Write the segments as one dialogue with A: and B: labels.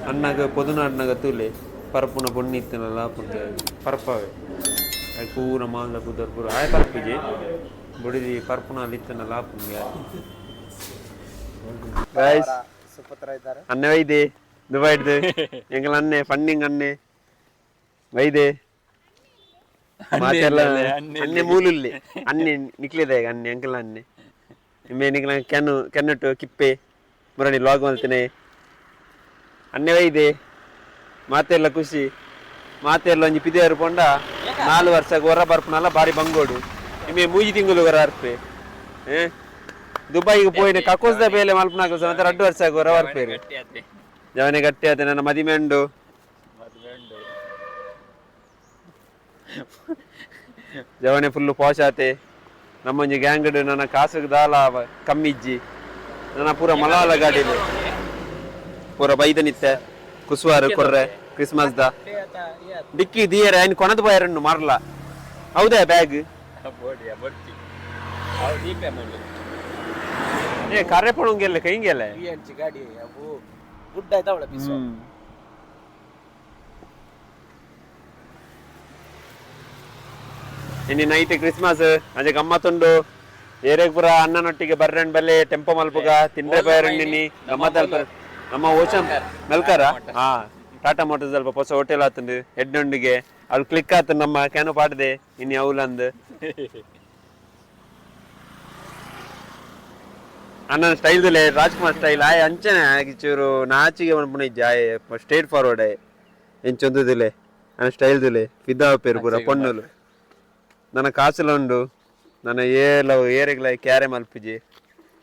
A: ಅಣ್ಣಗ ಪೊದುನಾಡ್ನಾಗ ತೂಲೆ ಪರಪುನ ಬೊಣ್ಣಿ ಇತ್ತನಲ್ಲ ಪುಂಡೆ ಪರಪವೆ ಅದು ಪೂರ ಮಾಲ್ದ ಪುದರ್ ಪೂರ ಆಯ ಪರಪಿಜಿ ಬುಡಿದಿ ಪರಪುನ ಅಲ್ಲಿ ಇತ್ತನಲ್ಲ ಪುಂಡೆ ಗೈಸ್ ಅನ್ನೆ ವೈದೆ ದುಬೈಡ್ದು ಎಂಗಲ ಅನ್ನೆ ಫಂಡಿಂಗ್ ಅನ್ನೆ ವೈದೆ ಮಾತೆಲ್ಲ ಅನ್ನೆ ಮೂಲುಲ್ಲಿ ಅನ್ನೆ ನಿಕ್ಲಿದೆ ಅನ್ನೆ ಅಂಕಲ್ ಅನ್ನೆ ನಿಮ್ಮೆ ನಿಕ್ಲ ಕೆನ್ನಟ್ಟು ಕಿಪ್ಪೆ ಮುರಣಿ ಲಾಗ್ ಮಾಡ್ತೇನೆ ಅನ್ನೆ ವೈದೆ ಮಾತೆಲ್ಲ ಖುಷಿ ಮಾತೆಲ್ಲ ಒಂಜಿ ಪಿದೇರು ಪೊಂಡ 4 ವರ್ಷಕ್ಕೆ ಹೊರ ಬರ್ಪನಲ್ಲ ಬಾರಿ ಬಂಗೋಡು ನಿಮ್ಮೆ 3 ತಿಂಗಳು ಹೊರ ಅರ್ಪೆ ದುಬೈಗೆ ಪೋಯಿನ ಕಕೋಸ್ದ ಬೇಲೆ ಮಲ್ಪನಾಗ ಮತ್ತೆ 2 ವರ್ಷಕ್ಕೆ ಹೊರ ಬರ್ಪೇರು ಜವನೆ ಗಟ್ಟಿ ಆತ ನನ್ನ ಮದಿಮೆಂಡು ಜವನೆ ಫುಲ್ಲು ಪಾಶ್ ಆತೆ ನಮ್ಮೊಂಜಿ ಗ್ಯಾಂಗಡ್ ನನ್ನ ಕಾಸಿಗೆ ದಾಲ ಕಮ್ಮಿಜ್ಜಿ ನನ್ನ ಪೂರ ಮಲಾಲ ಗಾಡಿಲಿ ಪೂರ ಬೈದನಿತ್ತೆ ಕುಸ್ವಾರು ಕೊರ್ರೆ ಕ್ರಿಸ್ಮಸ್ ದ ಡಿಕ್ಕಿ ದಿಯರೆ ఆయన ಕೊನದ ಬಾಯರನ್ನು ಮಾರಲ್ಲ ಹೌದಾ ಬ್ಯಾಗ್ ಏ ಕಾರ್ರೆ ಪೊಳಂಗೆಲ್ಲ ಕೈಂಗೆಲ್ಲ
B: ಗಾಡಿ ಅವು ಗುಡ್ ಆಯ್ತಾ ಅವಳ ಪಿಸು
A: ಇನ್ನು ನೈಟ್ ಕ್ರಿಸ್ಮಸ್ ಅಜೆ ಗಮ್ಮತ್ತುಂಡು ಏರೆಗ್ ಪುರ ಅಣ್ಣನೊಟ್ಟಿಗೆ ಬರ್ರೆಂಡ್ ಬಲ್ಲೆ ಟೆಂಪೋ ಮಲ್ಪುಗ ತಿಂಡ್ರೆ ಬಯರಂಡಿನಿ ಗಮ್ಮತ್ ಅಲ್ಪ ನಮ್ಮ ಓಷನ್ ಮೆಲ್ಕರ ಹಾ ಟಾಟಾ ಮೋಟರ್ಸ್ ಅಲ್ಪ ಹೊಸ ಹೋಟೆಲ್ ಆತಂದು ಹೆಡ್ನೊಂಡಿಗೆ ಅಲ್ಲಿ ಕ್ಲಿಕ್ ಆತ ನಮ್ಮ ಕ್ಯಾನು ಪಾಡ್ದೆ ಇನ್ನು ಅವಲಂದು ಅಣ್ಣನ ಸ್ಟೈಲ್ ದಿಲೆ ರಾಜ್ಕುಮಾರ್ ಸ್ಟೈಲ್ ಆಯ್ ಅಂಚನೆ ಚೂರು ನಾಚಿಗೆ ಮನ್ಪುಣ ಇಜ್ಜ ಆಯ್ ಸ್ಟ್ರೇಟ್ ಫಾರ್ವರ್ಡ್ ಆಯ್ ಎಂಚೊಂದು ದಿಲೆ ನನ್ನ ಸ್ಟೈಲ್ ದಿಲೆ ಫಿದಾ ಪೇರು ಪೂರ ಪೊಣ್ಣಲು ನನ್ನ ಕಾಸುಲ ಉಂಡು ನನ್ನ ಏರೆಗ್ಲ ಕ್ಯಾರೆ ಮಲ್ಪಿಜಿ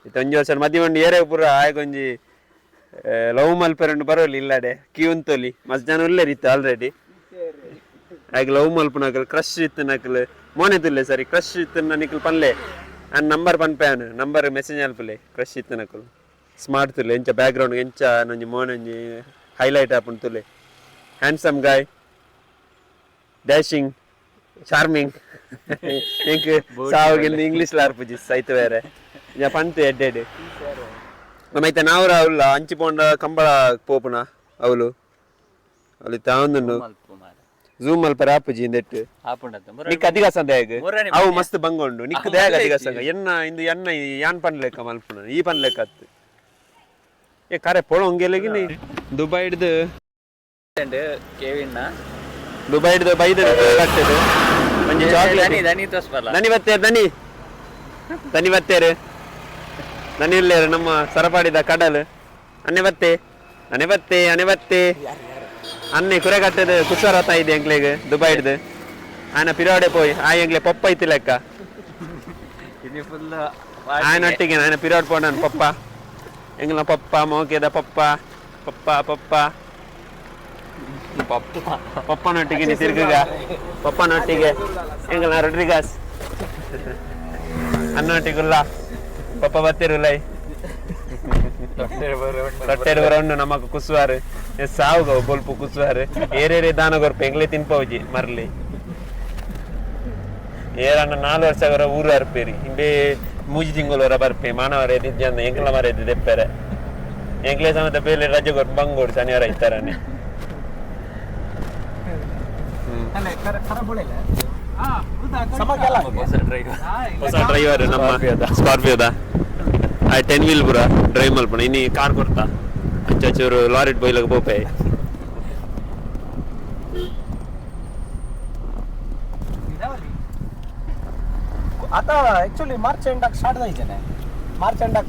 A: ಇತ್ತು 1 ವರ್ಷ ಮದಿ ಉಂಡು ಏರೆಗ್ ಪೂರ ಆಯ್ಕೊಂಜಿ ಲವ್ ಮಲ್ಪೆರಂಡು ಬರೋಲಿ ಇಲ್ಲಡೆ ಕಿಯುಂತೊಲಿ ಮಸ್ತ್ ಜನ ಉಲ್ಲೇರಿತ್ತು ಆಲ್ರೆಡಿ ಆಗ ಲವ್ ಮಲ್ಪುನಾಕಲ್ ಕ್ರಶ್ ಇತ್ತು ನಕಲ್ ಮೋನೆ ತುಲ್ಲೆ ಸರಿ ಕ್ರಶ್ ಇತ್ತು ನಿಕಲ್ ಪನ್ಲೆ ನನ್ನ ನಂಬರ್ ಪನ್ಪೇನು ನಂಬರ್ ಮೆಸೇಜ್ ಅಲ್ಪಲೆ ಕ್ರಶ್ ಇತ್ತು ನಕಲ್ ಸ್ಮಾರ್ಟ್ ತುಲ್ಲೆ ಎಂಚ ಬ್ಯಾಕ್ ಗ್ರೌಂಡ್ ಎಂಚ ನೊಂಜಿ ಮೋನೊಂಜಿ ಹೈಲೈಟ್ ಆಪುಂಡು ತುಲ್ಲೆ ಹ್ಯಾಂಡ್ಸಮ್ ಗಾಯ್ ಡ್ಯಾಶಿಂಗ್ ಚಾರ್ಮಿಂಗ್ ಎಂಕ್ ಸಾವಗಿಂದ ಇಂಗ್ಲೀಷ್ ಲಾರ್ಪುಜಿ ಸೈತ ಬೇರೆ ಪಂತು ಎಡ್ಡೆಡ್ ನಮ್ಮೈತೆ ನಾವ್ರ ಅವಲ್ಲ ಅಂಚಿ ಪೋಂಡ ಕಂಬಳ ಪೋಪುನ ಅವಳು ಅಲ್ಲಿ ತಾಂದುಂಡು ಝೂಮ್ ಮಲ್ಪ ರಾಪುಜಿ ಇಂದೆಟ್ಟು ನಿಕ್ ಅಧಿಕ ಸಂದೇಗ ಅವು ಮಸ್ತ್ ಬಂಗೊಂಡು ನಿಕ್ ದೇಗ ಅಧಿಕ ಸಂಗ ಎನ್ನ ಇಂದು ಎನ್ನ ಯಾನ್ ಪನ್ಲೆಕ್ಕ ಮಲ್ಪುನ ಈ ಪನ್ಲೆಕ್ಕ ಅತ್ತು ಏ ಕರೆ ಪೋಳ ಹಂಗೆಲ್ಲಗಿನಿ ದುಬೈಡ್ದು ದುಬೈಡ್ದು ಬೈದ ಕಟ್ಟದು ಒಂಜಿ ಚಾಕ್ಲೇಟ್ ದನಿ ಬತ್ತೇರು ದನಿ ಬತ್ತೇರು ದನಿ ಇಲ್ಲೇರು ನಮ್ಮ ಸರಪಾಡಿದ ಕಡಲು ಅನೆ ಬತ್ತೆ ಅನ್ನೆ ಕುರೆ ಕಟ್ಟದು ಕುಸರತ ಇದೆ ಎಂಗ್ಲೆಗ್ ದುಬೈಡ್ದು ಆಯನ ಪಿರಾಡೆ ಪೋಯ್ ಆ ಎಂಗ್ಲೆ ಪಪ್ಪ ಐತಿ ಲೆಕ್ಕ ಆಯನೊಟ್ಟಿಗೆ ಆಯನ ಪಿರಾಡ್ ಪೋಂಡನ್ ಪಪ್ಪ ಎಂಗ್ಲ ಪಪ್ಪ ಮೋಕೆದ ಪಪ್ಪ ಪಪ್ಪನೊಟ್ಟಿಗೆ ನೀ ತಿರ್ಗ ಪಪ್ಪನೊಟ್ಟಿಗೆ ಎಂಗಲ ರೊಡ್ರಿಗಾಸ್ ಅನ್ನೊಟ್ಟಿಗುಲ್ಲ ಪಪ್ಪ ಬತ್ತಿರುಲೈ ರೊಟ್ಟೆಡು ಬರೋಣ್ಣು ನಮಕ್ ಕುಸುವಾರು ಸಾವುಗವು ಬೊಲ್ಪು ಕುಸುವಾರು ಏರೇರೇ ದಾನಗೊರ್ಪು ಎಂಗ್ಲೆ ತಿನ್ಪವುಜಿ ಮರ್ಲಿ ಏರನ್ನ 4 ವರ್ಷ ಅವರ ಊರು ಅರ್ಪೇರಿ ಹಿಂದೆ 3 ತಿಂಗಳು ವರ ಬರ್ಪೆ ಮಾನವರ ಎದ್ದಿದ್ದ ಎಂಗ್ಲ ಮರ ಎದ್ದು ದೆಪ್ಪೆರೆ ಎಂಗ್ಲೆ ಸಮೇತ ಬೇಲೆ ರಜೆ ಗೊರ್ ಬಂಗೋಡು ಶನಿವಾರ ಇತ್ತಾರನೆ ಹೊಸ ಡ್ರೈವರ್ ನಮ್ಮ ಸ್ಕಾರ್ಪಿಯೋದ 10 ವೀಲ್ ಪೂರ ಡ್ರೈವ್ ಮಲ್ಪಣ ಇನ್ನು ಕಾರ್ ಕೊಡ್ತಾ ಚೂರು ಲಾರಿಟ್ ಬೈಲಾಗ ಬೋಪೆ
B: आता ऍक्च्युअली मार्च एंडाक स्टार्ट जायचे नाही मार्च एंडाक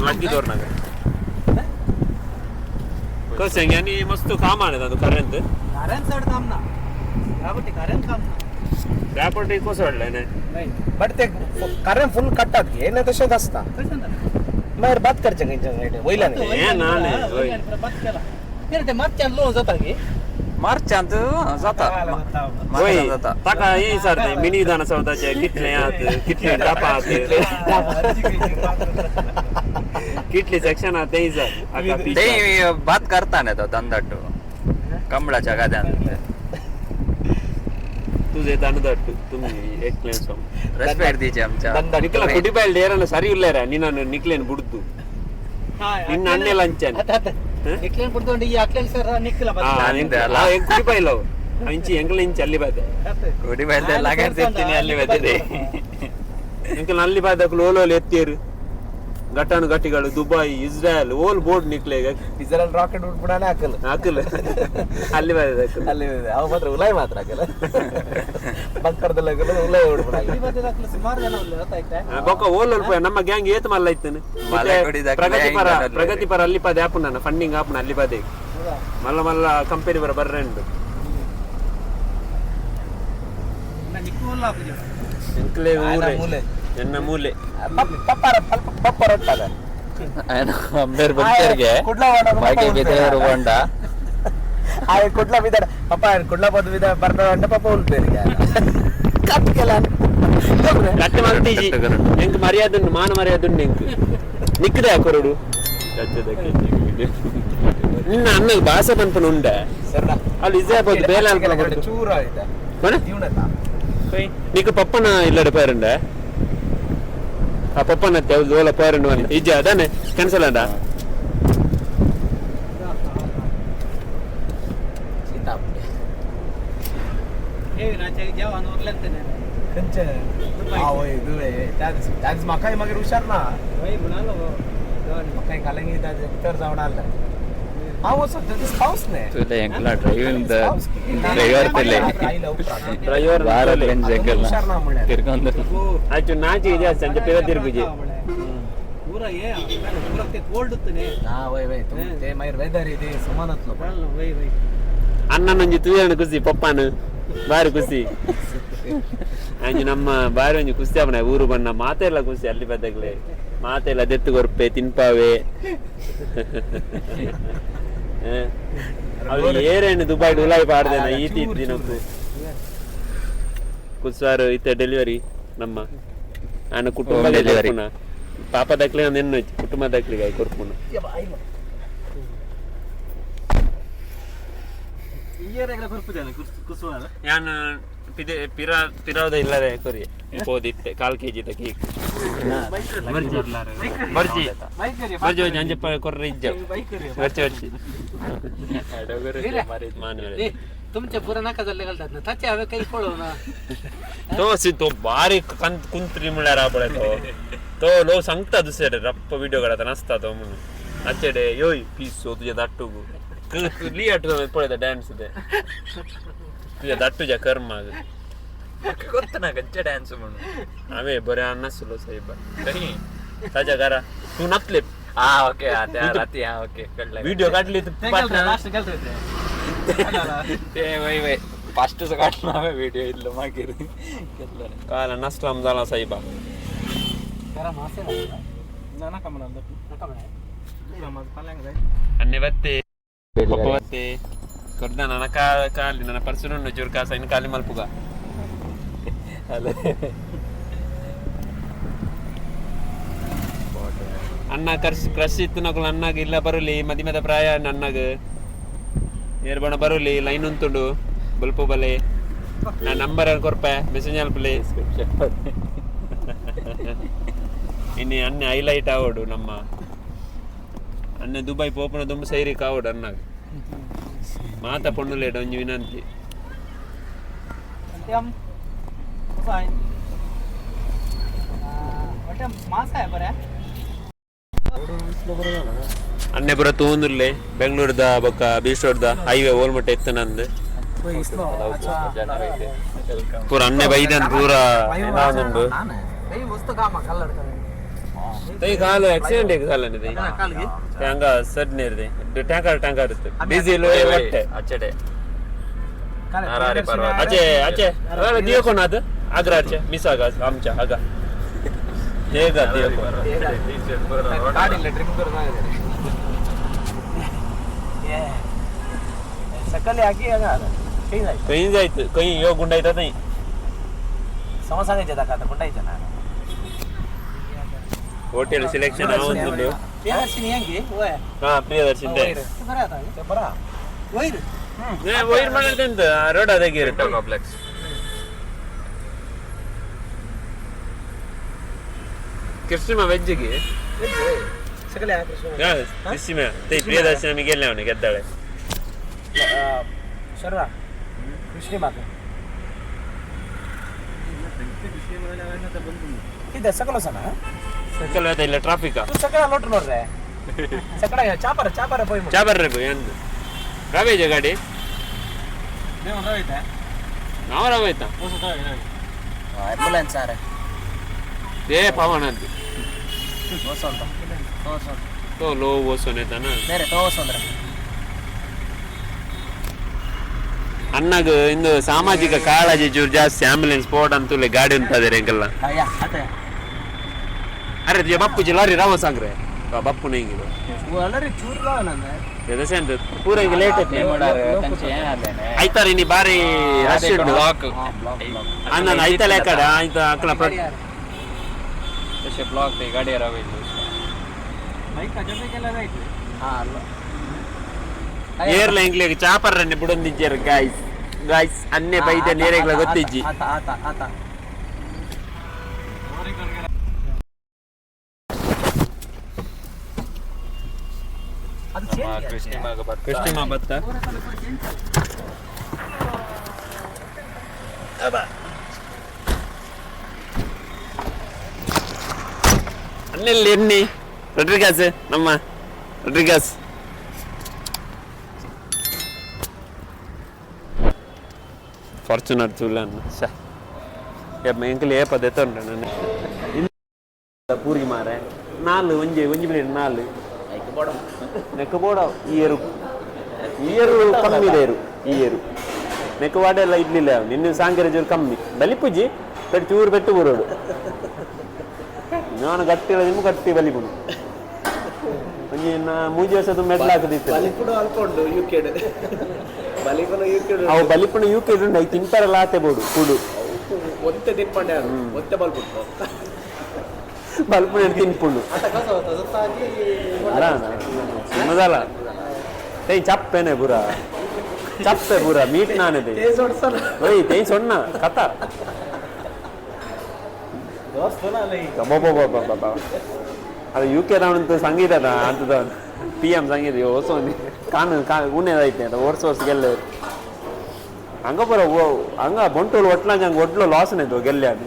A: लग्गी तोरणाಗ कसं आणि मस्त काम आहे ಅದು ಕರೆಂಟ್
B: सड काम ना याबटी करेंट काम ना
A: त्यापटे कोसळलाय
B: नाही बट ते करेंट फुल कटतात घे नाही तसेच असता मग बात करचे काही वैला नाही
A: हे ना नाही
B: बात केला ते मार्च लो जाता घे
C: मार्च अंत जाता
A: होय टाका हे सर मिनी विधानसौधाचे कितले आत कितले डापा आत कितले सेक्शन आत ते सर
C: ते बात करता नाही तो दंदट कंबळाच्या गाद्यान
A: तुझे दंदट तुम्ही एक्सप्लेन सम
C: रेस्पेक्ट दीचे आमच्या
A: निकला कुटी पायल डेरला सरी उल्लेरा ನೀನು ನಿಕ್ಲೇನ್ ಬಿಡ್ತು ನಿನ್ನ ಅಣ್ಣೆಲ್ಲ ಅಂಚನೆ
B: ಎಕ್ಲೇನ್ ಬಿಡ್ಕೊಂಡು ಈ ಅಕ್ಲೇನ್ ಸರ್ ನಿಕ್ಕಿಲ್ಲ
A: ಕುಡಿ ಬಾಯಿಲ್ಲವು ಇಂಚಿ ಎಂಕಲ್ ಇಂಚಿ ಅಲ್ಲಿ ಬಾದೆ
C: ಕುಡಿ ಬೈದ ಲಗಾಡ್ತಿರ್ತೀನಿ ಅಲ್ಲಿ ಬದ್ದಿದೆ
A: ಎಂಕಲ್ ಅಲ್ಲಿ ಬಾದಕ್ಕಲು ಓಲೋಲಿ ಎತ್ತೀರು ಘಟನು ಘಟಿಗಳು ದುಬೈ ಇಸ್ರಾಯಲ್ ಓಲ್ ಬೋರ್ಡ್ ನಿಕ್ಲೇಗ
B: ಇಸ್ರಾಯಲ್ ರಾಕೆಟ್ ಬಿಡ್ಬಿಡಾನೆ
A: ಹಾಕಲ್ಲ ಅಲ್ಲಿ ಬಾದ
B: ಅಲ್ಲಿ ಅವ ಮಾತ್ರ ಉಲಾಯ್ ಮಾತ್ರ ಹಾಕಲ್ಲ ಬಂಕರ್ದಲ್ಲ ಉಲಾಯ್ ಬಿಡ್ಬಿಡಾಗ ಸುಮಾರು ಜನ
A: ಬೊಕ್ಕ ಓಲ್ ನಮ್ಮ ಗ್ಯಾಂಗ್ ಏತ್ ಮಲ್ಲ ಇತ್ತನೆ ಪ್ರಗತಿಪರ ಅಲ್ಲಿ ಪಾದೆ ಆಪುನ ನನ್ನ ಫಂಡಿಂಗ್ ಆಪುನ ಅಲ್ಲಿ ಪಾದೆ ಮಲ್ಲ ಮಲ್ಲ ಕಂಪನಿ ಬರ ಬರ್ರೆಂಡು ಎಂಕ್ಲೆ ಊರೆ ಎನ್ನ ಮೂಲೆ
B: ಪಪ್ಪರ ಇರ್ತದೆ
C: ಅಂಬೇರ್ ಬಂತರ್ಗೆ ಬಾಕಿ ಬಿದ್ದೇರು ಬಂಡ
B: ಆಯ ಕುಡ್ಲ ಬಿದ್ದಾರ ಪಪ್ಪ ಕುಡ್ಲ ಬಂದು ಬಿದ್ದ ಬರ್ದ ಪಪ್ಪ ಉಳ್ಬೇರಿಗೆ ಕಟ್ಕೆಲ್ಲ
A: ಕಟ್ಟೆ ಮಾಡ್ತೀಜಿ ಎಂಕ್ ಮರ್ಯಾದುಂಡು ಮಾನ ಮರ್ಯಾದುಂಡು ಎಂಕ್ ನಿಕ್ಕದೆ ಕೊರಡು ನಿನ್ನ ಅಣ್ಣಗೆ ಭಾಷೆ ಪನ್ಪನ ಉಂಡ ಅಲ್ಲಿ ಇಜೆ ಬೋದು ಬೇಲೆ ಅಲ್ಪ
B: ಚೂರ ಇದೆ
A: నీకు పప్పన ఇల్లడు పేరుండ ఆ పప్పన దోల పేరుండు అని ఇజ్జ అదానే క్యాన్సల్ అంట
B: मकाई मगर हुशार ना मकाई कालेंगे तर जाऊन आलं हा वो सब दिस हाउस ने
C: तुला एकला driving the driver Pele
A: driver
C: Bharat bench एकला ತಿರ್ಕೊಂಡ
A: ಆಯ್ತು ನಾಚಿ ಇದೆ ಸಂಜೆ ಪೇರ ತಿರುಗುಜಿ
B: पूरा ये पूरा ते कोल्ड तने हां वही तुम ते मयर वेदर ಇದೆ ಸಮಾನತ್ಲ वही
A: ಅಣ್ಣ ನಂಜಿ ತುಯಣ ಕುಸಿ ಪಪ್ಪನ ಬಾರಿ ಕುಸಿ ಅಂಜಿ ನಮ್ಮ ಬಾರಿ ಒಂಜಿ ಕುಸಿ ಅವನ ಊರು ಬಣ್ಣ ಮಾತೆಲ್ಲ ಕುಸಿ ಅಲ್ಲಿ ಬದಗ್ಲೆ ಮಾತೆಲ್ಲ ದೆತ್ತು ಕೊರ್ಪೆ ತಿನ್ಪಾವೆ ಅವ್ರು ಏರೇನು ದುಬೈ ಡುಲಾಯಿ ಪಾಡ್ದೇನ ಈತಿ ದಿನಕ್ಕೂ ಕುಸ್ವಾರು ಇತ್ತೆ ಡೆಲಿವರಿ ನಮ್ಮ ನಾನು ಕುಟುಂಬ ಡೆಲಿವರಿ ಪಾಪ ದಕ್ಲಿ ಒಂದು ಎನ್ನು ಕುಟುಂಬ ದಕ್ಲಿಗೆ ಆಯ್ತು ಕೊರ್ಪುನ ನಾನು ಪಿರಾದ ಇಲ್ಲದೆ ಕೊರಿ ಹೋದಿತ್ತೆ 1/4 kg ದ ಕೇಕ್ ಬರ್ಜಿ ಬರ್ಜಿ ಅಂಜೆ ಕೊರ್ರೆ ಇಜ್ಜ ಬರ್ಚಿ ಬರ್ಚಿ
B: तुमच्या पुरा नाकाजल्ले घालतात ना त्याचे हवे काही पळव ना
A: तो बारी कुंत्री म्हणल्यार आपळे तो लो सांगता दुसरे रप्प व्हिडिओ काढता नसता तो म्हणून आचेडे योय पिसो तुझ्या दाट्टू लियाट पळयता डान्स ते तुझ्या दाट्टूच्या कर्माग
C: ಗೊತ್ತ ना गच्चे डान्स म्हणून
A: आम्ही बरे नसलो साहेब काही ताज्या घरा तू नसले
C: हा ओके त्या रात्री हा ओके कळलं
A: व्हिडिओ काढली तर
B: लास्ट गेलतो
C: ते वय फास्टच काढला हवे व्हिडिओ इथलं मागीर
A: काल नष्टम झाला साहेबा
B: करा मासे ना नका म्हणा नका म्हणा नमाज पालंग जाय
A: अन्ने बत्ते पप्पा बत्ते करदा ना काली ना परसुन चुरका सैन काली मल्पुगा ಅಣ್ಣ ಕ್ರಶ್ ಇತ್ತು ನಕಲು ಅಣ್ಣಗ ಇಲ್ಲ ಬರಲಿ ಮದಿಮೆದ ಪ್ರಾಯ ಅಣ್ಣಗ ಏರ್ಬಣ ಬರಲಿ ಲೈನ್ ಉಂಟುಂಡು ಬಲ್ಪು ಬಲೆ ನಾ ನಂಬರ್ ಕೊರ್ಪೆ ಮೆಸೇಜ್ ಅಲ್ಪಲೆ ಇನ್ನು ಅಣ್ಣೆ ಹೈಲೈಟ್ ಆವಡು ನಮ್ಮ ಅಣ್ಣೆ ದುಬೈ ಪೋಪನ ದುಂಬ ಸೈರಿ ಕಾವಡು ಅಣ್ಣಗ ಮಾತ ಪೊಣ್ಣುಲೇಡ ಒಂಜಿ ವಿನಂತಿ अन्ने पूरा तूंदुल्ले बेंगलूरुदा बೊಕ್ಕ ಬೀಸ್ಟೋರ್ದ ಹೈವೇ ಓಲ್ಮಟ್ಟ ಎತ್ತನಂದು ಪೂರ अन्ने ಬೈದನ್ ಪೂರ ಏನಾದುಂಡು ತೈ ಕಾಲು ಆಕ್ಸಿಡೆಂಟ್ ಏಕ ಕಾಲನೆ ತೈ ಟ್ಯಾಂಗ ಸಡ್ ನೇರ್ದೆ ಟ್ಯಾಂಕರ್ ಇತ್ತು ಡೀಸೆಲ್ ಒಟ್ಟೆ
C: ಅಚ್ಚಡೆ
A: आचे आचे अरे दियो कोण आद आग्राचे मिसागा आमच्या हागा हेगा दियो कोण
B: गाडीला ड्रिंक करून ये सकाळी आगी आगा
A: काही जायचं काही यो गुंडायचा नाही
B: समा सांगायचे दाखा आता गुंडायचं ना
A: होटेल सिलेक्शन आवून दिले
B: प्रियदर्शनी ಹೆಂಗೆ ಓಯ್
A: ಹಾ ಪ್ರಿಯದರ್ಶಿನಿ
B: ಬರ ವೈರ್
A: ವೈರ್ ಮಾಡಿದಂತ ರೋಡ್ ಅದಾಗೆ ಇರುತ್ತೆ
C: ಕಾಂಪ್ಲೆಕ್ಸ್
A: ಕೃಷ್ಣ ವೆಜ್ಜಿಗೆ
B: ಸಕಲ
A: ಪ್ರಿಯದರ್ಶನ ಗೆಲ್ಲವನು ಗೆದ್ದಾಳೆ
B: ಶರ್ರ ಕೃಷ್ಣ ಮಾತು ಇದೆ ಸಕಲ ಸನ
A: ಸಕಲ ಇಲ್ಲ ಟ್ರಾಫಿಕ್
B: ಸಕಲ ಲೋಟ್ ನೋಡ್ರೆ ಸಕಲ ಚಾಪರ ಪೋಯ್
A: ಚಾಬರ್ರೆ ಪೋಯ್ ಎಂದು ರವೇಜ ಗಾಡಿ ನಾವು ರವಾಯ್ತಾ
B: ಆಂಬುಲೆನ್ಸ್ ಸಾರೆ
A: ಏ ಪವನ್ ಅಂತ ತೋ ಲೋ ಓಸೋನೆ ತಾನ
B: ಬೇರೆ ತೋಸಂದ್ರೆ
A: ಅಣ್ಣಗ ಇಂದು ಸಾಮಾಜಿಕ ಕಾಳಜಿ ಚೂರು ಜಾಸ್ತಿ ಆಂಬುಲೆನ್ಸ್ ಸ್ಪೋರ್ಟ್ ಅಂತೂ ಗಾಡಿ ಉಂಟದೆ ರೆಂಗಲ್ಲ ಅರೆ ಜೆ ಬಪ್ಪು ಲಾರಿ ರಾವ ಸಾಂಗ್ರೆ ಬಪ್ಪು ನೆಂಗಿರು ಅಂತ ಪೂರ ಈಗ ಲೇಟ್ ಆಯ್ತಾರೆ ನೀ ಬಾರಿ ರಶ್
C: ಬ್ಲಾಕ್
A: ಅಣ್ಣ ಐತಲ್ಲ ಕಡೆ ಆಯ್ತಾ ಅಕ್ಕಳ
C: ಬ್ಲಾಕ್ ಗಾಡಿ ರವೇಜ್
A: ಏರ್ಲ ಎಂಗ್ಲಿಗೆ ಚಾಪರ್ರನ್ನೇ ಬಿಡೊಂದಿಜ್ಜಾರ ಗಾಯ್ಸ್ ಅನ್ನೆ ಬೈದ ನೇರೆಗ್ಲ ಗೊತ್ತಿಜ್ಜಿ ಕೃಷ್ಣಿಮಾ ಭತ್ತ ಅನ್ನೆಲ್ಲಿ ಎಣ್ಣೆ ರೊಡ್ರಿಗಾಸ್ ನಮ್ಮ ರೊಡ್ರಿಗಾಸ್ ಫಾರ್ಚುನರ್ ಚೂಲನ್ನು ಎಂಕಲ್ ಏಪದೆ ತೊಂಡ್ರೆ ನನ್ನ ಪೂರಿ ಮಾರೆ ನಾಲು ಒಂಜಿ ಪ್ಲೇಟ್ ನಾಲು ನೆಕ್ಕ ಬೋಡ ಈ ಏರು ಕಮ್ಮಿ ಇದೆ ಈ ಏರು ನೆಕ್ಕ ವಾಡೆಲ್ಲ ಇಡ್ಲಿಲ್ಲ ನಿನ್ನ ಸಾಂಕೇರ ಜೋರು ಕಮ್ಮಿ ಬಲಿಪುಜಿ ಪೆಟ್ಟು ಚೂರು ಪೆಟ್ಟು ಬರೋಡು ನಾನು ಗಟ್ಟಿಲ್ಲ ನಿಮ್ಗೆ ಗಟ್ಟಿ ಬಲಿಪುಡು ಒಂಜಿ ಮೂಜಿ ವರ್ಷದ ಮೆಡ್ಲ್ ಹಾಕದಿತ್ತು ಅವು ಬಲಿಪುಣ ಯೂಕೆ ಉಂಟು ತಿಂತಾರಲ್ಲ ಆತೆ ಬೋಡು ಕುಡು ಬಲ್ಪುಣ ತಿನ್ಪುಂಡು ಸುಮ್ಮದಲ್ಲ ತೈ ಚಪ್ಪೇನೆ ಪೂರ ಚಪ್ಪೆ ಪೂರ ಮೀಟ್ ನಾನೇ ಓಯ್ ತೈ ಸೊಣ್ಣ ಕಥ ಅದು ಯು ಕೆ ರಾವಣಂತ ಸಂಗೀತ ಅಂತದ PM ಸಂಗೀತ ಹೊಸ ಉಣ್ಣೆದೈತೆ ಅಂತ ವರ್ಷ ಗೆಲ್ಲರು ಹಂಗ ಬರ ಹಂಗ ಬೊಂಟೋಳು ಒಟ್ಲ ಹಂಗೆ ಒಟ್ಲು ಲಾಸ್ನೇ ಇತ್ತು ಗೆಲ್ಲೆ ಅದು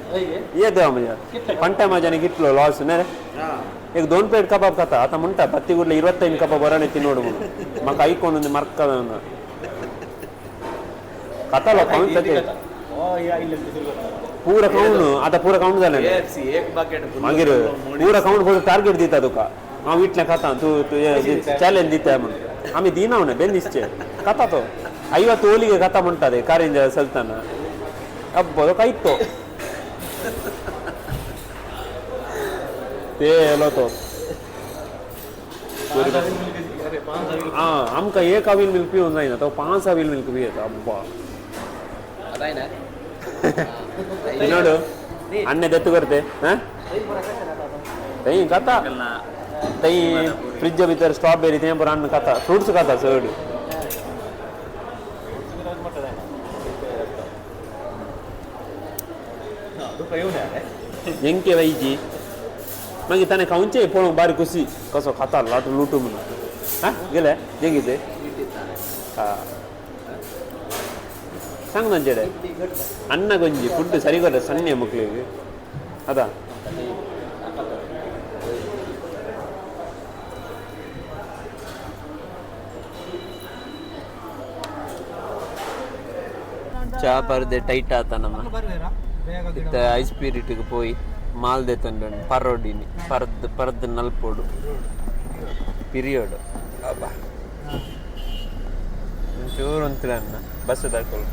A: ಏದೇವ ಮಜ ಪಂಟ ಮಜನಿಗೆ ಇಟ್ಲು ಲಾಸ್ನೇ ಈಗ 2 ಪ್ಲೇಟ್ ಕಬಾಬ್ ಕಥ ಆತ ಮುಂಟ ಬತ್ತಿ ಗುಡ್ಲೆ 25 ಕಬಾಬ್ ಬರೋಣ ತಿನ್ನೋಡು ಮಕ್ಕ ಐಕೊಂದು ಮರ್ಕದ ಕಥಲ್ಲ ಕೌಂಟ್ ಪೂರ ಕೌಂಡು ಆತ ಪೂರ ಕೌಂಡ್ದಾನೆ ಮಗಿರು ಪೂರ ಕೌಂಡ್ ಬೋದು ಟಾರ್ಗೆಟ್ ದೀತ ಅದಕ್ಕ ನಾವು ಇಟ್ಲೆ ಕಥ ತೂ ಚಾಲೆಂಜ್ ದೀತ ಆಮೇಲೆ ದೀನವನೆ ಬೆಂದಿಸ್ಚೆ ಕಥ ತೋ 50 ಓಲಿಗೆ ಕಥ ಮುಂಟದೆ ಕಾರಿಂಜ ಸಲ್ತಾನ ಅಬ್ಬದು ಕೈತೋ ತೇಲೋತೋ हाँ हमका 1 अविल मिल्क भी होना ही ना तो 5 अविल मिल्क भी है अब्बा ನೋಡು ಅಣ್ಣೆ ದತ್ತು ಬರ್ತೆ ತೈ ಕಥ ತೈ ಫ್ರಿಜ್ ಭಿತರ ಸ್ಟ್ರಾಬೆರಿ ತೇಂಪುರ ಅಣ್ಣ ಕಥ ಫ್ರೂಟ್ಸ್ ಕಥ ಸೋಡು ಎಂಕೆ ವೈಜಿ मग त्याने खाऊनचे पण बारी कुसी कसं खाता लाटू लुटू म्हणून हा गेल्या जेंगिते हा सांग ना जेडे अन्न गंजी फुड सरी कर सन्ने मಕ್ಕಳಿಗೆ ಅದಾ ಚಾ ಬರ್ದೆ ಟೈಟ್ ಆತ ನಮ್ಮ ಇತ್ತ ಐಸ್ ಪೀರಿಟ್ಗೆ போய் ಮಾಲ್ದೆ ತಂಡನು ಪರೋಡಿನಿ ಪರ್ದ್ ನಲ್ಪೋಡು ಪಿರಿಯೋಡು ಅಬ್ಬಾ ಚೂರು ಅಂತಿಲ್ಲ ಅನ್ನ ಬಸ್ ತಗೊಳ್ಳು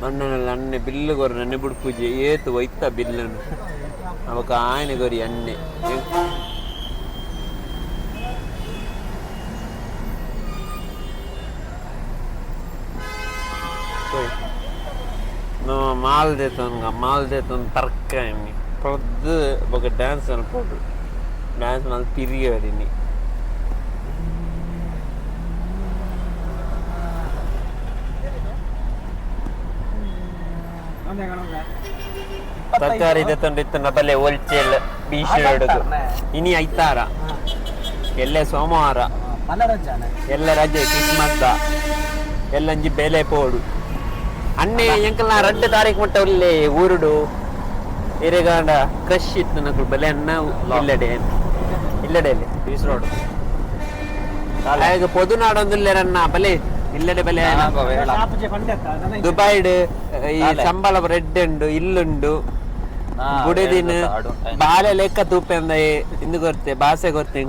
A: ಅಣ್ಣನಲ್ಲಿ ಅಣ್ಣೆ ಬಿಲ್ಲು ಗೊರ ನನ್ನೆ ಬಿಡು ಪೂಜೆ ಏತು ಒಯ್ತ ಬಿಲ್ಲನು ಅವಕ್ಕ ಆಯ್ನೆ ಗೊರಿ ಅಣ್ಣೆ No, mal de ton tarka ini. Perdu bagai dance al podu. Dance mal period ini. Takari de ton ditna bale wholesale. Beach ರೋಡ್ದು ಇನಿ ಐತಾರ ಎಲ್ಲೆ ಸೋಮವಾರ ಎಲ್ಲ ರಜೆ ಕ್ರಿಸ್ಮಸ್ ಎಲ್ಲಂಜಿ ಬೆಲೆ ಪೋಡು ಅನ್ನೆ ಎಂಕಲ್ನ 2 ತಾರೀಕು ಮಟ್ಟ ಒಳ್ಳೆ ಊರುಡು ಇರೆಗಾಂಡ ಕ್ರಶ್ ಇತ್ತು ನಕಲು ಬೆಲೆ ಅನ್ನ ಇಲ್ಲಡೆ ಬೀಚ್ ರೋಡ್ ಪೊದುನಾಡೊಂದು ರನ್ನ ಬಲೆ ಇಲ್ಲಡೆ ಬೆಲೆ ದುಬೈಡ್ ಈ ಸಂಬಳ ರೆಡ್ ಉಂಡು ಇಲ್ಲುಂಡು ಗುಡಿದಿನ ಬಾಲೆ ಲೆಕ್ಕ ತೂಪೆಂದ ಇಂದು ಗೊತ್ತೆ ಭಾಷೆ ಗೊತ್ತೆ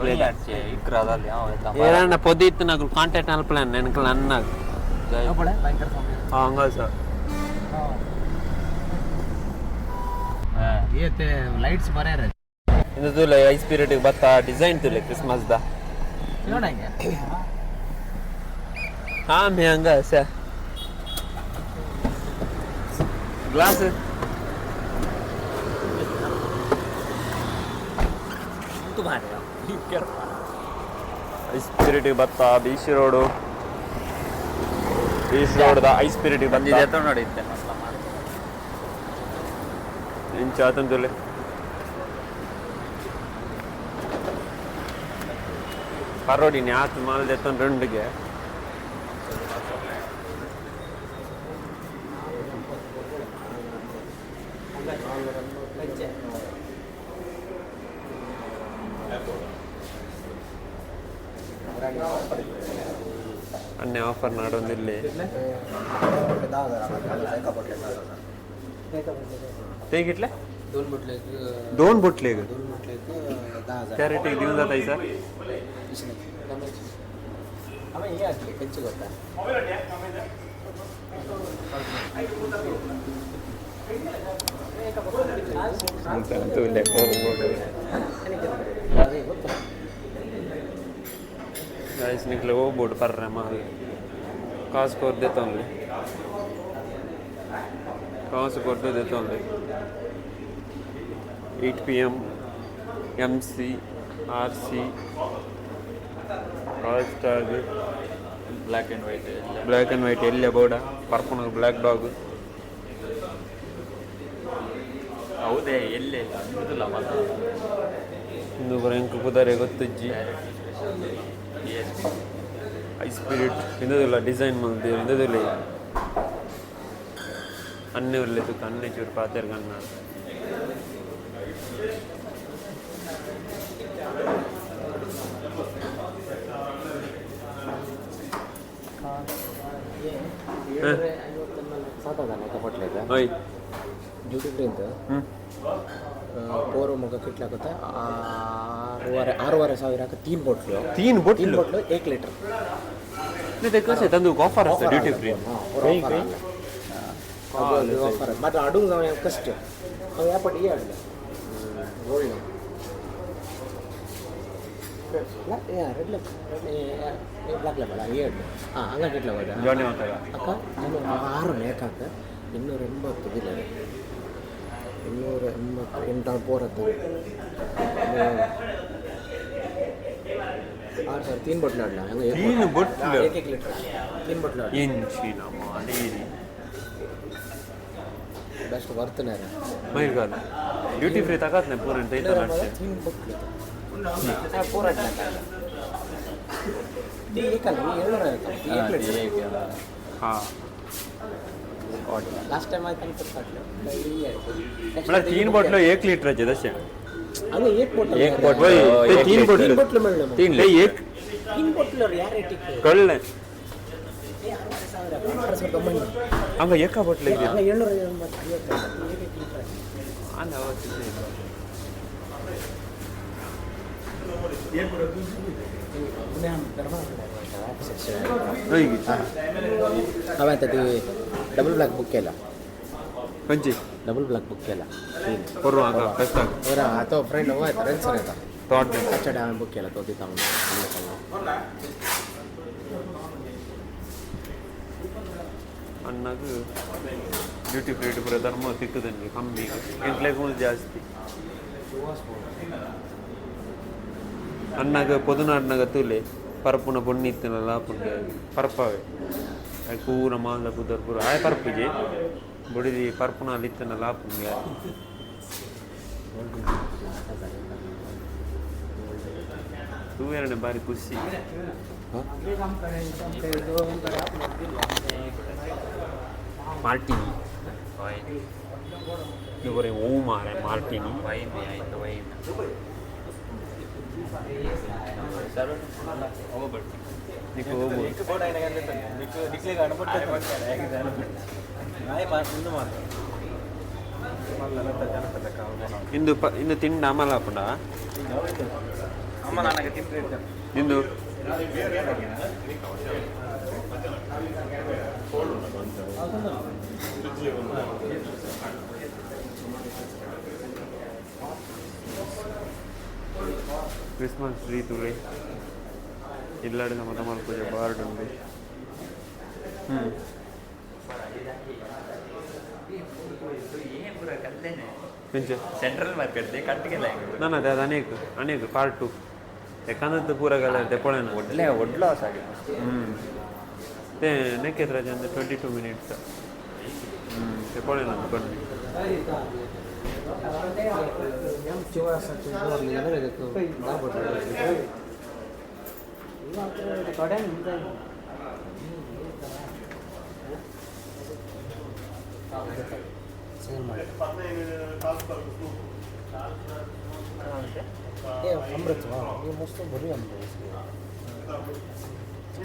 A: ಏರಣ್ಣ ಪೊದು ಇತ್ತು ನಕಲು ಕಾಂಟ್ಯಾಕ್ಟ್ ಅಲ್ಪಲ ನೆನಕಲ್ ಅನ್ನ ಹಂಗ ಸರ್
B: ಲೈಟ್ಸ್ ಬರ
A: ಇಂದು ತುಲೆ ಐ ಸ್ಪಿರಿಟ್ ಬತ್ತ ಡಿಸೈನ್ ತುಲೆ ಕ್ರಿಸ್ಮಸ್ ದ ಹಾ ಮೇ ಹಂಗ ಸ ಗ್ಲಾಸ್ ಐ ಸ್ಪಿರಿಟ್ ಬತ್ತ beach road the I spirit ಬಂದಿದೆ
C: ನೋಡಿ
A: ಇಂಚಾತಂತುಲೆ ಪರೋಡಿ ನ್ಯಾತ್ ಮಾಲ್ ದೆತ್ತೊಂದು ರೆಂಡ್ಗೆ ಅನ್ನೆ ಆಫರ್ ನಾಡೊಂದಿಲ್ಲಿ तेगितले 2 बुटले क्या रेट दिवन जाता है सर गाइस निकले वो बोर्ड पर रहे माल कास को देता हूँ कहाँ से कर देता हूँ 8 PM MC RC Hashtag
C: black and white
A: ಎಲ್ಲ ಬೋರ್ಡ ಪರ್ಪಲ್ ಬ್ಲ್ಯಾಕ್ ಡಾಗ್
C: ಹೌದೇ ಎಲ್ಲೇ ಅಂದಿಲ್ಲ ಮತ್ತೆ
A: ಇಂದು ಬರಂಕ ಕುದರೆ ಗೊತ್ತಜ್ಜಿ ಐ ಸ್ಪಿರಿಟ್ ಇಂದದಿಲ್ಲ ಡಿಸೈನ್ ಮಂದಿ ಇಂದದಿಲ್ಲ अन्य उल्ले तो अन्य चूर पाते करना
B: ड्यूटी फ्री ಅಂತ ಪೋರು ಮಗ ಕಿಟ್ಲಾಗುತ್ತೆ 6,500 3 बोटल 1 लीटर
A: नहीं देखो से तंदू ऑफर है ड्यूटी फ्री कहीं
B: ऑफर बट अडूंग जाव कष्ट अव यापट ये अडला रोल ला या रेड ला ये ब्लैक ला बला ये अडला हां हंगा किटला होदा
A: जोने होता है
B: अक्का ನಾನು 6 ನೇಕಾಕ 280 ದಿನ 280 ಎಂಟ ಪೋರತ್ತು 3 बोटल अडला
A: 3 बोटल
B: 1 लीटर 3 बोटल
A: इंची ना माडी
B: बेस्ट वर्थ ना
A: मयूर गाल ड्यूटी फ्री तकात ने पूर्ण ते इतना
B: 3 बोटल पूरा अडला ये कल ये 1 लीटर
A: हां
B: लास्ट टाइम आई थिंक
A: मतलब 3 बोतल 1 लीटर है दशे
B: अरे एक बोतल
A: वही 3
B: बोतल मिलने
A: 3 ले
B: 3 बोतल यार रेट
A: कल ले
B: ये 6,000
A: अंग एक बोतल ಇದೆ
B: 750
A: ಆನ ಅವತ್ತು
B: अब आता डबल ब्लॅक बुक केला
A: कंची
B: डबल ब्लॅक बुक केला
A: करू आगा कष्ट
B: बरं आता फ्रेंड हवा आहे रेंसर येता
A: थॉट
B: अच्छा डॅम बुक केला तो तिथं
A: ಅನ್ನದು ಡ್ಯೂಟಿ ಫ್ರೀ ಪುರ ಧರ್ಮ ಸಿಕ್ಕದಂಗೆ ಕಮ್ಮಿ ಎಂಟ್ಲೆಗೂ ಜಾಸ್ತಿ ಅನ್ನಾಗ ಪೊದುನಾಡ್ನಾಗ ತೂಲೆ ಪರಪುನ ಪೊಣ್ಣಿ ಇತ್ತನಲ್ಲ ಪುಣ್ಯ ಪರಪವೆ ಪೂರ ಮಾಲ್ದ ಕುದರ್ ಪೂರ ಆಯ ಪರಪಿಗೆ ಬುಡಿದಿ ಪರಪುನಲ್ಲಿ ಇತ್ತನಲ್ಲ ಪುಣ್ಯ तू यार बारी खुशी मार्टिनी ಇದು ಬರೀ ಹೂ ಮಾರೆ ಮಾರ್ಟಿನಿ
C: ವೈನ್ ಆಯ್ತು ವೈನ್ ಹೋಗ್ಬಿಡ್ತೀನಿ
A: ನೀನು ಹೋಗು ಇಂದು ತಿಂಡ ಅಮಲ ಪುಂಡ
C: ಅಮ್ಮ ನನಗೆ ತಿಂದು
A: ನಿಂದು ಕ್ರಿಸ್ಮಸ್ ಟ್ರೀ ತುಳಿ ಇಲ್ಲಾಡಿ ನಮ್ಮ ತಮ್ಮ ಪೂಜೆ ಬಾರ್ಡ್ ಉಂಟು
C: ಸೆಂಟ್ರಲ್ ಮಾರ್ಕೆಟ್ ಕಟ್ಟಿಗೆಲ್ಲ
A: ನಾನು ಅದೇ ಅದು ಅನೇಕ ಪಾರ್ಟ್ 2 ಯಾಕಂದ್ರೆ ಪೂರಗಲ್ಲ ತೆಕೊಳ್ಳೋಣ
C: ಒಡ್ಲ ಸಾಗಿ
A: ನೆಕ್ಕೆತ್ರ ಜನ 22 ಮಿನಿಟ್ಸ್ ತೆಕೊಳ್ಳೋಣ ಅಂದ್ಕೊಂಡು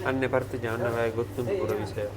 A: अन्य परत जानना है गुत्तुम पूरा विषय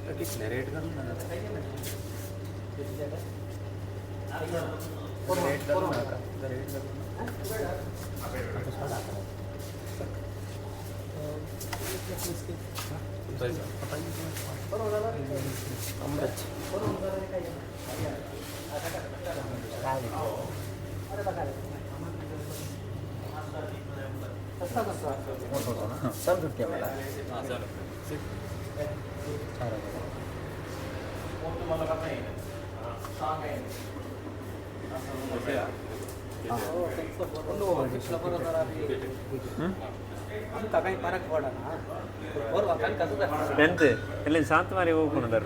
A: ಎಲ್ಲಿ ಶಾಂತ ಮಾರಿ ಹೋಗ್ಕೊಂಡಾರ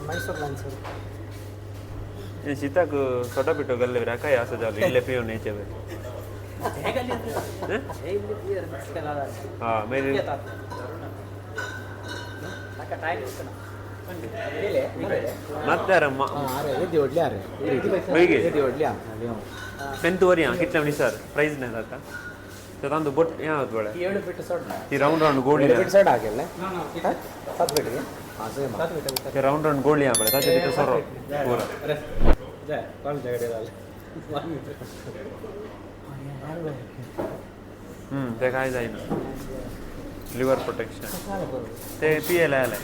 B: ಮೈಸೂರು ಲೈನ್ ಸರ್
A: सीता को छोटा पिटो गले रखा है आसे जाल इल्ले पियो नीचे में हाँ मेरे ಮತ್ತೆ ಪೆಂತುವರಿಯಾ ಕಿಟ್ಲ ಮನಿ ಸರ್ ಪ್ರೈಸ್ ನೇ ದಾತ तो ತಂದು ಬೊಟ್ ಯಾವುದು ಬಳೆ
B: ಏಳು ಬಿಟ್ಟು ಸೋಡ್
A: ಈ ರೌಂಡ್ ರೌಂಡ್ ಗೋಳಿ
B: ಬಿಟ್ಟು ಸೋಡ್ ಆಗಿಲ್ಲ ಸಾತ್ ಬಿಟ್ಟಿಗೆ ಹಾಂ ಸೇಮ್
A: ये राउंड राउंड गोल यहाँ पड़े ताकि तो सर पूरा
B: जा कौन जगह डाल
A: देखा है जाइन लिवर प्रोटेक्शन ते पिए ले ले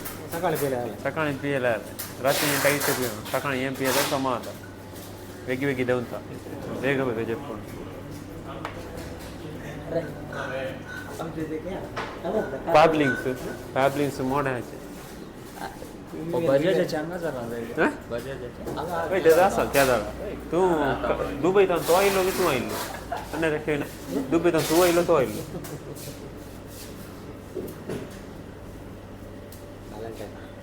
A: सकाळी पिए ले रात्री में टाइट पिए सकाळी एम पिए तो समाध वेगी वेगी देउंता ಬೇಗ ಬೇಗ ಜೆಪ್ಕೊಂಡು ಫ್ಯಾಬ್ಲಿಂಗ್ಸ್ ಮೋಡ ಆಚೆ
C: बजाज चांगला झाला
A: हां
C: बजाज
A: ओए दादा असल क्या दादा तू दुबई तो आइलो कि तू आइलो अन्ने रखे ना दुबई तो तू आइलो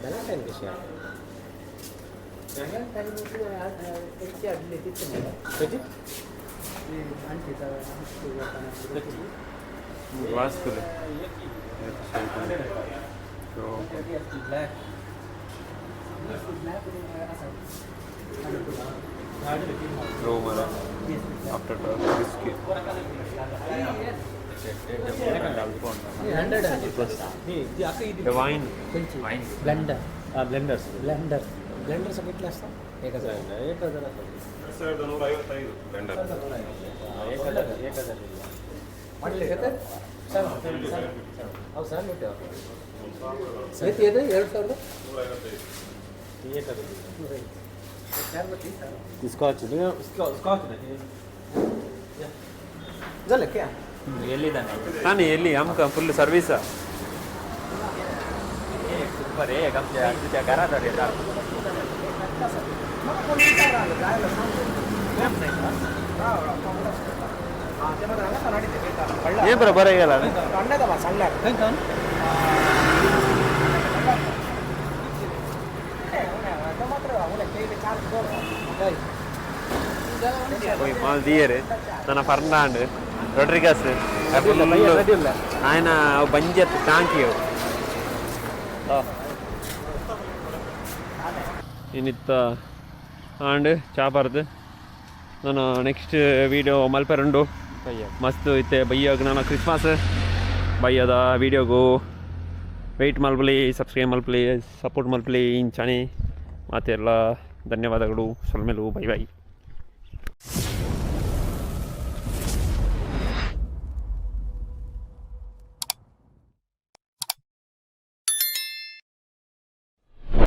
B: व्हॅलेंटाईन कशी आहे
A: वास्तुले Roma after dark whiskey. The wine.
B: Blender blender कितले असतात 1000 स्कॉच झालं क्या
C: ಎಲ್ಲಿದ್ದಾನೆ
A: ನಾನು ಎಲ್ಲಿ ಅಮ್ಕ ಫುಲ್ ಸರ್ವಿಸ್
C: बरे आमच्या तुझ्या घरात आले
A: ಏ ಬರ गेला పోయి మాల్ తీయరు ನನ್ನ ಫರ್ನಾಂಡ್ ರೊಡ್ರಿಗಸ್ ఆయన బండి టాంకీ ಇನ್ನಿತ್ತ ಆಂಡ್ ಚಾಪರ್ದು ನಾನು ನೆಕ್ಸ್ಟ್ ವೀಡಿಯೋ ಮಲ್ಪೆರುಂಡು ಮಸ್ತ್ ಇತ್ತೆ ಬಯ್ಯಾಗ ನಾನು ಕ್ರಿಸ್ಮಸ್ ಬಯ್ಯದ ವೀಡಿಯೋಗು ವೆಯ್ಟ್ ಮಲ್ಪಲಿ ಸಬ್ಸ್ಕ್ರೈಬ್ ಮಲ್ಪಲಿ ಸಪೋರ್ಟ್ ಮಲ್ಪಲಿ ಇಂಚಾಣಿ ಮಾತೆಲ್ಲ ಧನ್ಯವಾದಗಳು ಸೊಲ್ಮೆಲು ಬೈ ಬೈ